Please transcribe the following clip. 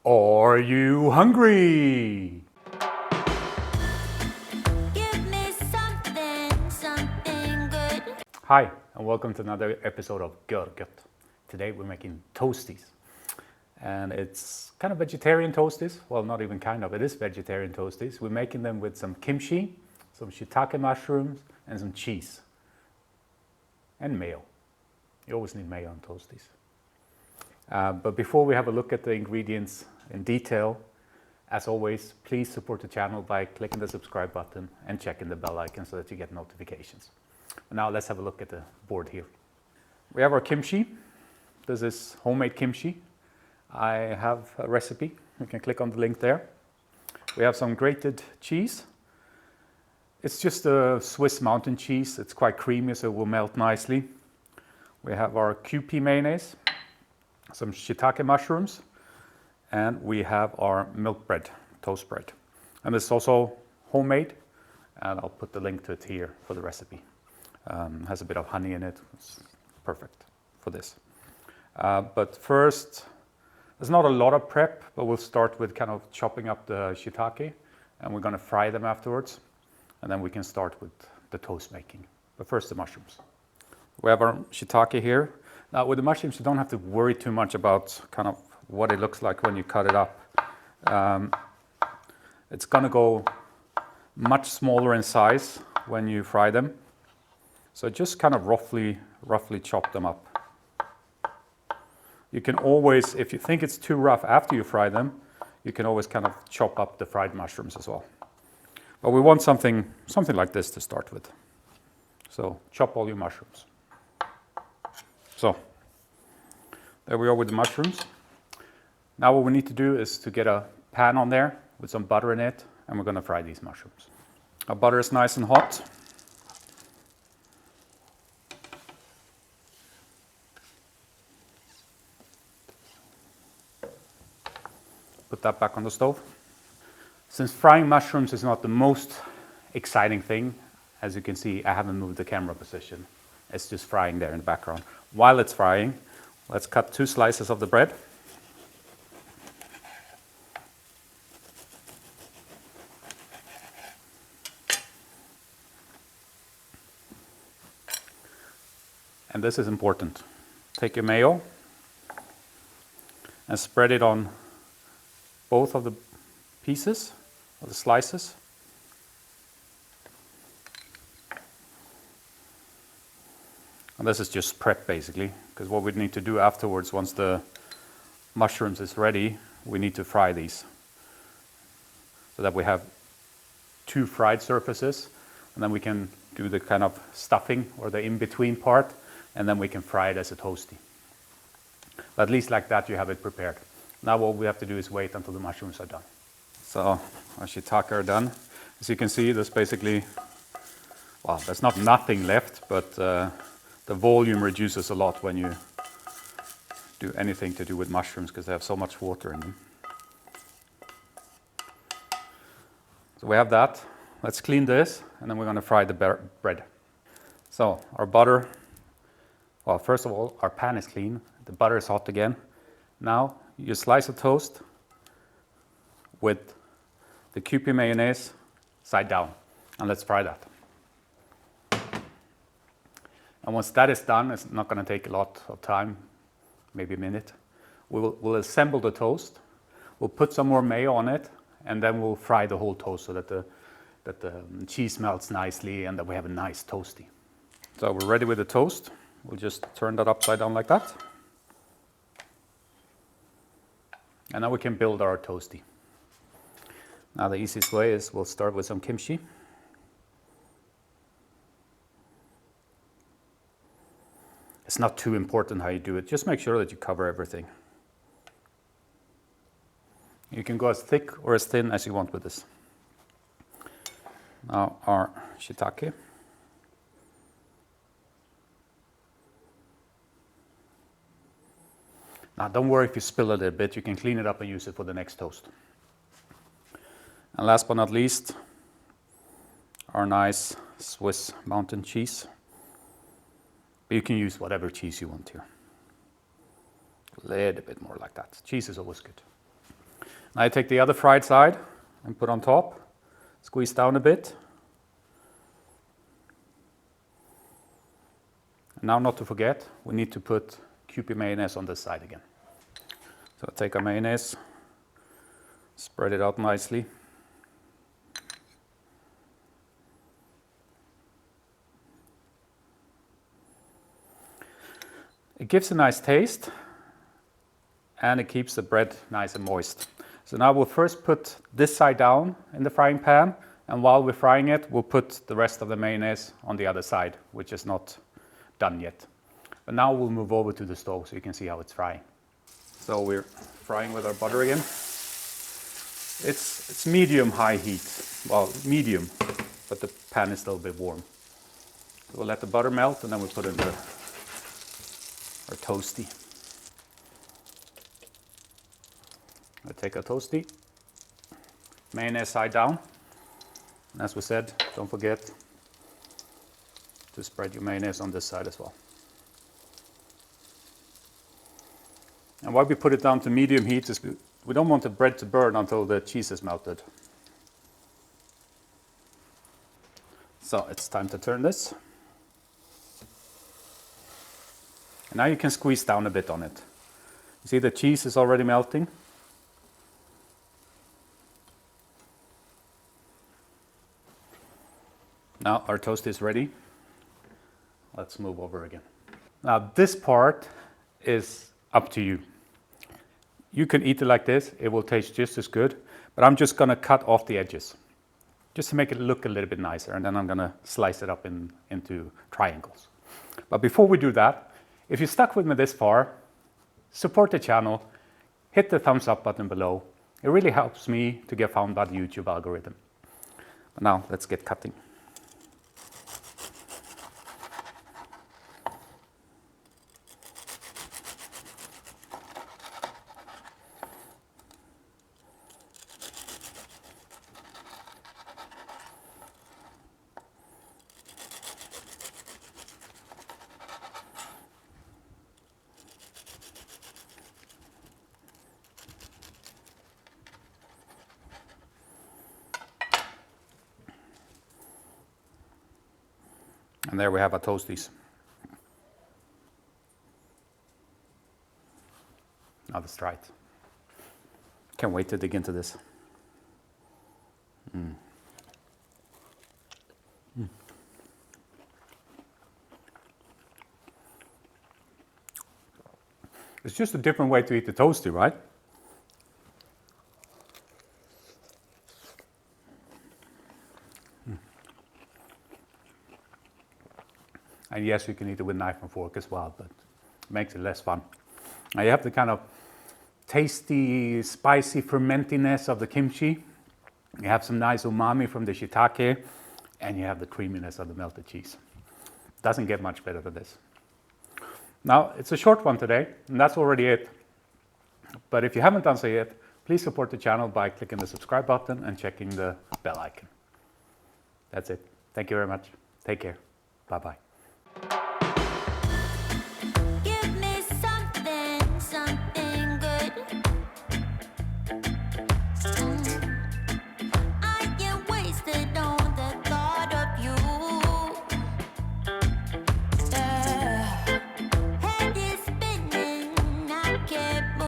Are you hungry? Give me something good. Hi, and welcome to another episode of Görgött. Today we're making Toasties. And it's kind of vegetarian Toasties. Well, not even kind of, it is vegetarian Toasties. We're making them with some kimchi, some shiitake mushrooms, and some cheese. And mayo. You always need mayo on Toasties. But before we have a look at the ingredients in detail, as always, please support the channel by clicking the subscribe button and checking the bell icon so that you get notifications. Now let's have a look at the board here. We have our kimchi. This is homemade kimchi. I have a recipe. You can click on the link there. We have some grated cheese. It's just a Swiss mountain cheese. It's quite creamy, so it will melt nicely. We have our KewPie mayonnaise, some shiitake mushrooms, and we have our milk bread, toast bread. And this is also homemade, and I'll put the link to it here for the recipe. Has a bit of honey in it. It's perfect for this. But first, there's not a lot of prep, but we'll start with kind of chopping up the shiitake, and we're going to fry them afterwards, and then we can start with the toast making. But first, the mushrooms. We have our shiitake here. Now, with the mushrooms, you don't have to worry too much about kind of what it looks like when you cut it up. It's going to go much smaller in size when you fry them. So just kind of roughly chop them up. You can always, if you think it's too rough after you fry them, you can always kind of chop up the fried mushrooms as well. But we want something like this to start with. So chop all your mushrooms. So there we are with the mushrooms. Now what we need to do is to get a pan on there with some butter in it, and we're going to fry these mushrooms. Our butter is nice and hot. Put that back on the stove. Since frying mushrooms is not the most exciting thing, as you can see, I haven't moved the camera position. It's just frying there in the background. While it's frying, let's cut 2 slices of the bread. And this is important. Take your mayo and spread it on both of the pieces, or the slices. And this is just prep basically, because what we need to do afterwards, once the mushrooms is ready, we need to fry these. So that we have 2 fried surfaces, and then we can do the kind of stuffing or the in-between part, and then we can fry it as a toastie. But at least like that you have it prepared. Now what we have to do is wait until the mushrooms are done. So our shiitake are done. As you can see, there's basically, well, there's not nothing left, but the volume reduces a lot when you do anything to do with mushrooms because they have so much water in them. So we have that. Let's clean this, and then we're going to fry the bread. So our butter, well, first of all, our pan is clean. The butter is hot again. Now you slice a toast with the KewPie mayonnaise side down, and let's fry that. And once that is done, it's not going to take a lot of time, maybe a minute. We'll assemble the toast. We'll put some more mayo on it, and then we'll fry the whole toast so that the cheese melts nicely and that we have a nice toastie. So we're ready with the toast. We'll just turn that upside down like that. And now we can build our toastie. Now the easiest way is we'll start with some kimchi. It's not too important how you do it. Just make sure that you cover everything. You can go as thick or as thin as you want with this. Now our shiitake. Now don't worry if you spill a little bit. You can clean it up and use it for the next toast. And last but not least, our nice Swiss mountain cheese. But you can use whatever cheese you want here. A little bit more like that. Cheese is always good. Now I take the other fried side and put on top, squeeze down a bit. And now not to forget, we need to put KewPie mayonnaise on this side again. So I take our mayonnaise, spread it out nicely. It gives a nice taste and it keeps the bread nice and moist. So now we'll first put this side down in the frying pan, and while we're frying it, we'll put the rest of the mayonnaise on the other side, which is not done yet. But now we'll move over to the stove so you can see how it's frying. So we're frying with our butter again. It's medium-high heat. Well, medium, but the pan is still a bit warm. So we'll let the butter melt and then we'll put in our toastie. I take our toastie, mayonnaise side down. And as we said, don't forget to spread your mayonnaise on this side as well. And why we put it down to medium heat is we don't want the bread to burn until the cheese is melted. So it's time to turn this. And now you can squeeze down a bit on it. You see the cheese is already melting. Now our toast is ready. Let's move over again. Now this part is up to you. You can eat it like this, it will taste just as good, but I'm just gonna cut off the edges just to make it look a little bit nicer, and then I'm gonna slice it up into triangles. But before we do that, if you stuck with me this far, support the channel, hit the thumbs up button below. It really helps me to get found by the YouTube algorithm. But now let's get cutting. And there we have our toasties. Now let's try it. Can't wait to dig into this. It's just a different way to eat the toastie, right? And yes, you can eat it with knife and fork as well, but it makes it less fun. Now you have the kind of tasty, spicy fermentiness of the kimchi. You have some nice umami from the shiitake, and you have the creaminess of the melted cheese. Doesn't get much better than this. Now, it's a short one today, and that's already it. But if you haven't done so yet, please support the channel by clicking the subscribe button and checking the bell icon. That's it. Thank you very much. Take care. Bye-bye.